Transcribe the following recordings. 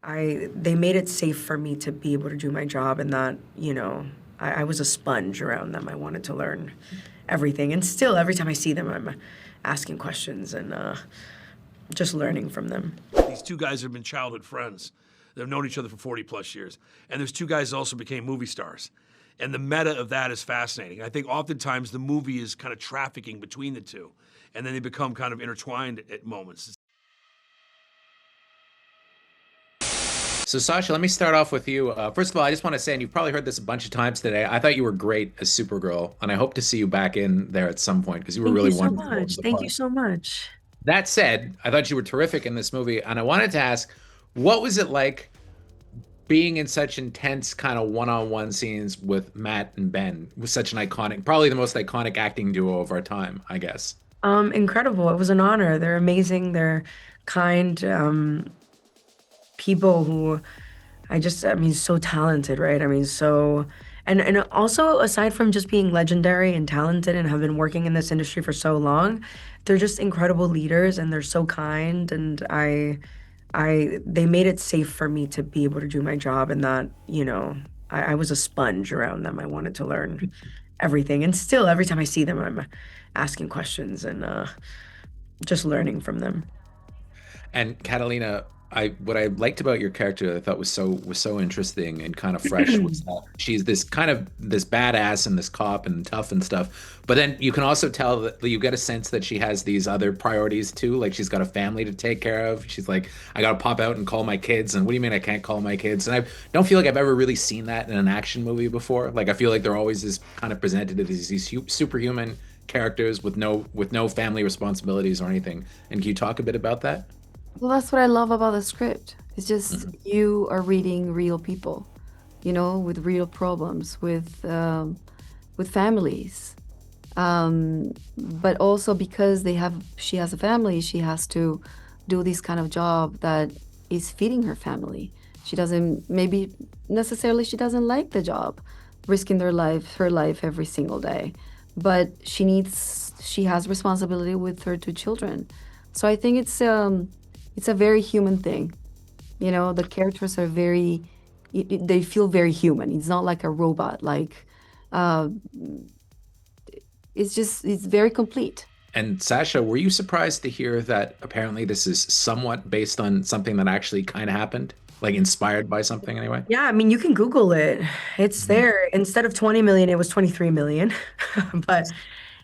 they made it safe for me to be able to do my job, and that, I was a sponge around them. I wanted to learn everything. And still, every time I see them, I'm asking questions and just learning from them. These two guys have been childhood friends. They've known each other for 40 plus years. And there's two guys that also became movie stars. And the meta of that is fascinating. I think oftentimes the movie is kind of trafficking between the two. And then they become kind of intertwined at moments. So Sasha, let me start off with you. First of all, I just want to say, and you've probably heard this a bunch of times today, I thought you were great as Supergirl, and I hope to see you back in there at some point because you were really wonderful. Thank you so much. Thank you so much. That said, I thought you were terrific in this movie, and I wanted to ask, what was it like being in such intense kind of one-on-one scenes with Matt and Ben, with such an iconic, probably the most iconic acting duo of our time, I guess? Incredible. It was an honor. They're amazing. They're kind. People who so talented, right? And also, aside from just being legendary and talented and have been working in this industry for so long, they're just incredible leaders and they're so kind. And they made it safe for me to be able to do my job, and that, I was a sponge around them. I wanted to learn everything. And still, every time I see them, I'm asking questions and just learning from them. And Catalina, what I liked about your character that I thought was so interesting and kind of fresh was that she's this badass and this cop and tough and stuff. But then you can also tell that you get a sense that she has these other priorities too. Like she's got a family to take care of. She's like, I gotta pop out and call my kids. And what do you mean I can't call my kids? And I don't feel like I've ever really seen that in an action movie before. Like I feel like they're always just kind of presented as these superhuman characters with no family responsibilities or anything. And can you talk a bit about that? Well, that's what I love about the script. It's just you are reading real people, with real problems, with families. But also because she has a family, she has to do this kind of job that is feeding her family. She doesn't like the job, risking her life every single day. But she has responsibility with her two children. So I think it's a very human thing. The characters are they feel very human. It's not like a robot. It's very complete. And Sasha, were you surprised to hear that apparently this is somewhat based on something that actually kind of happened? Like inspired by something anyway? Yeah, you can Google it. It's there. Instead of 20 million, it was 23 million. But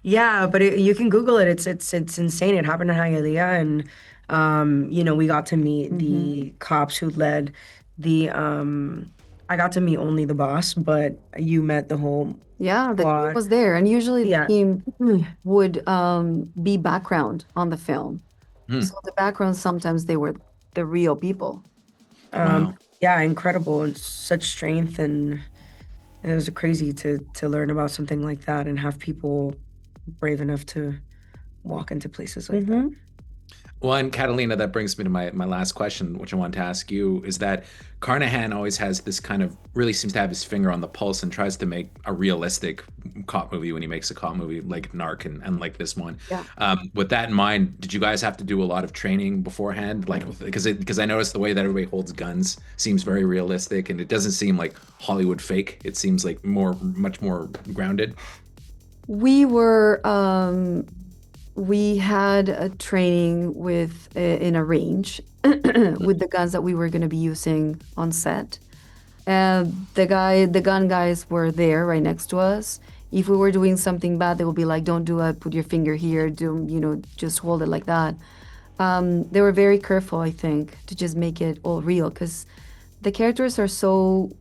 yeah, you can Google it. It's insane. It happened in Hialeah, and we got to meet the cops who led the I got to meet only the boss, but you met the whole the squad. team was there, and usually the team would be background on the film. So the background, sometimes they were the real people. Wow. Yeah, incredible, and such strength, and it was crazy to learn about something like that and have people brave enough to walk into places like that. Well, and Catalina, that brings me to my last question, which I want to ask you, is that Carnahan always has this kind of, really seems to have his finger on the pulse and tries to make a realistic cop movie when he makes a cop movie like Narc and like this one. Yeah. With that in mind, did you guys have to do a lot of training beforehand? Like, because I noticed the way that everybody holds guns seems very realistic, and it doesn't seem like Hollywood fake. It seems like much more grounded. We had a training in a range with the guns that we were going to be using on set. The gun guys were there right next to us. If we were doing something bad, they would be like, "Don't do it. Put your finger here. Just hold it like that." They were very careful, I think, to just make it all real, because the characters are so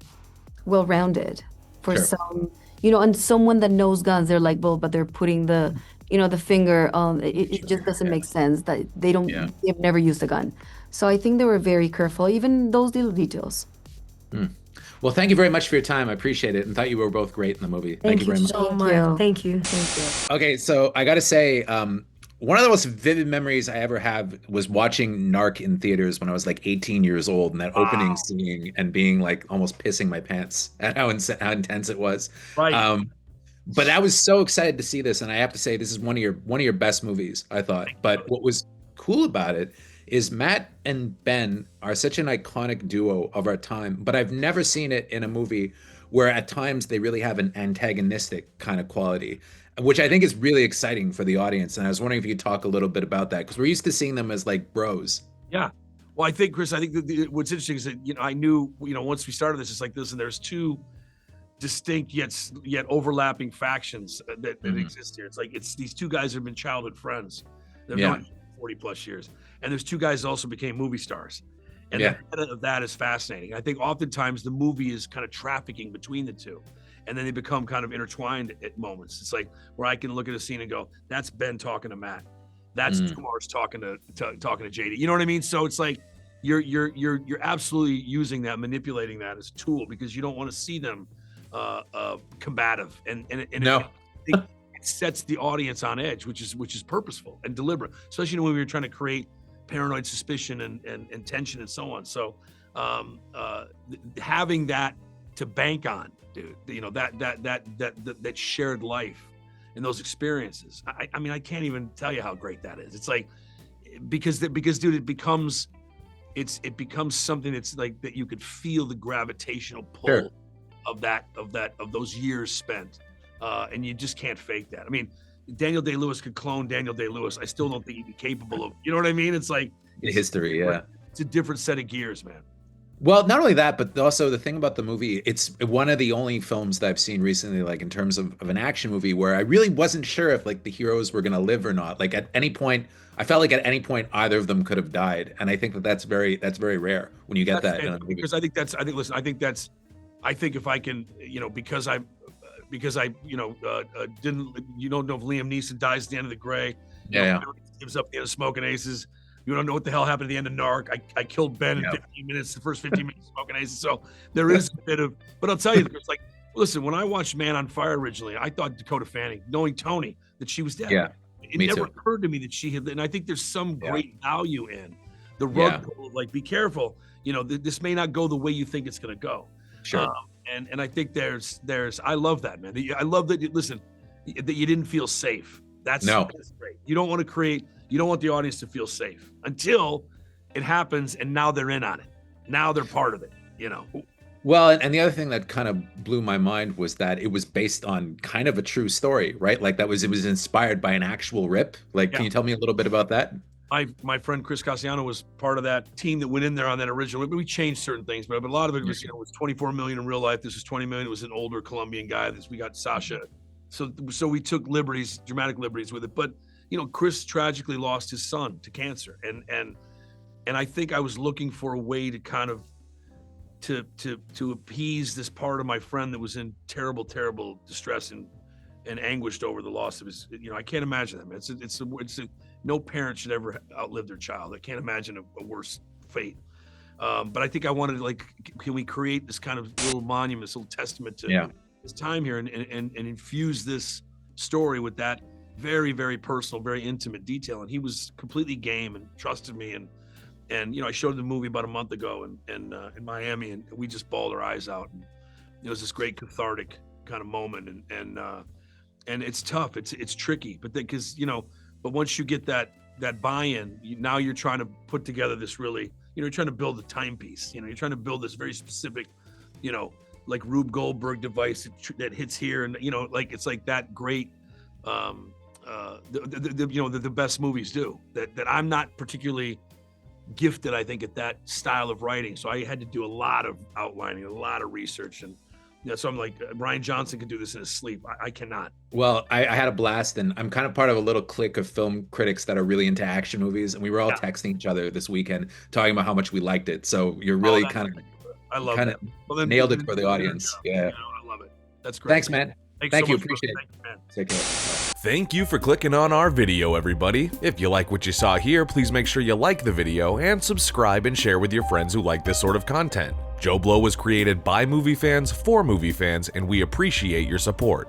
well-rounded. For some, and someone that knows guns, they're like, well, but they're putting the finger on, it just doesn't make sense that they've never used a gun. So I think they were very careful, even those little details. Well, thank you very much for your time. I appreciate it, and thought you were both great in the movie. Thank you very much. So much. Thank you. Okay, so I got to say, one of the most vivid memories I ever have was watching Narc in theaters when I was like 18 years old, and that opening scene, and being like almost pissing my pants at how intense it was. Right. But I was so excited to see this, and I have to say this is one of your best movies, I thought. But what was cool about it is Matt and Ben are such an iconic duo of our time, but I've never seen it in a movie where at times they really have an antagonistic kind of quality, which I think is really exciting for the audience. And I was wondering if you could talk a little bit about that because we're used to seeing them as like bros. Yeah. Well, I think, Chris, I think that what's interesting is that, I knew, once we started this, it's like this, and there's two distinct yet overlapping factions that exist here. It's like these two guys have been childhood friends. They've known 40 plus years. And there's two guys that also became movie stars. And the meta of that is fascinating. I think oftentimes the movie is kind of trafficking between the two. And then they become kind of intertwined at moments. It's like where I can look at a scene and go, that's Ben talking to Matt. That's Kumar's talking to JD. You know what I mean? So it's like you're absolutely using that, manipulating that as a tool because you don't want to see them combative. And it sets the audience on edge, which is purposeful and deliberate, especially when we were trying to create paranoid suspicion and tension and so on. So having that to bank on, dude, that shared life and those experiences. I mean, I can't even tell you how great that is. It's like because dude, it becomes something that's like that you could feel the gravitational pull of those years spent, and you just can't fake that. I mean, Daniel Day-Lewis could clone Daniel Day-Lewis. I still don't think he'd be capable of. You know what I mean? It's like history. It's a different set of gears, man. Well, not only that, but also the thing about the movie, it's one of the only films that I've seen recently, like in terms of an action movie, where I really wasn't sure if like the heroes were going to live or not. Like at any point, I felt like at any point either of them could have died, and I think that's very rare when you get that. Because I think if I can, because I didn't, know if Liam Neeson dies at the end of The Gray, gives up the end of Smoking Aces. You don't know what the hell happened at the end of Narc. I killed Ben in 15 minutes, the first 15 minutes of Smoking Aces. So there is a bit of, but I'll tell you, it's like, listen, when I watched Man on Fire originally, I thought Dakota Fanning, knowing Tony, that she was dead. Yeah, it never occurred to me that she had, and I think there's some great value in the rug pull of like, be careful, this may not go the way you think it's going to go. Sure. And I think there's, I love that, man. I love that, that you didn't feel safe. That's great. You don't want the audience to feel safe until it happens, and now they're in on it. Now they're part of it, Well, and the other thing that kind of blew my mind was that it was based on kind of a true story, right? Like it was inspired by an actual rip. Like, can you tell me a little bit about that? My friend Chris Cassiano was part of that team that went in there on that original. We changed certain things, but a lot of it was, was 24 million in real life. This was 20 million. It was an older Colombian guy. We got Sasha. So we took dramatic liberties with it. But Chris tragically lost his son to cancer, and I think I was looking for a way to kind of to appease this part of my friend that was in terrible distress and anguished over the loss of his. I can't imagine that, man. It's no parent should ever outlive their child. I can't imagine a worse fate. But I think I wanted to, like, can we create this kind of little monument, this little testament to his time here, and infuse this story with that very, very personal, very intimate detail. And he was completely game and trusted me. And I showed the movie about a month ago in Miami, and we just bawled our eyes out. And it was this great cathartic kind of moment. And it's tough. It's tricky, but because but once you get that buy-in, now you're trying to put together this really, you're trying to build a timepiece. You're trying to build this very specific, like Rube Goldberg device that hits here, and like it's like that great. The best movies do that I'm not particularly gifted, I think, at that style of writing. So I had to do a lot of outlining, a lot of research, and so I'm like, Ryan Johnson can do this in his sleep. I cannot. Well, I had a blast, and I'm kind of part of a little clique of film critics that are really into action movies, and we were all texting each other this weekend talking about how much we liked it. So you're really I love it. Well, nailed it for the audience. Yeah, I love it. That's great. Thanks, man. Thank you. Appreciate it. Thank you, man. Take care. Thank you for clicking on our video, everybody. If you like what you saw here, please make sure you like the video and subscribe and share with your friends who like this sort of content. JoBlo was created by movie fans for movie fans, and we appreciate your support.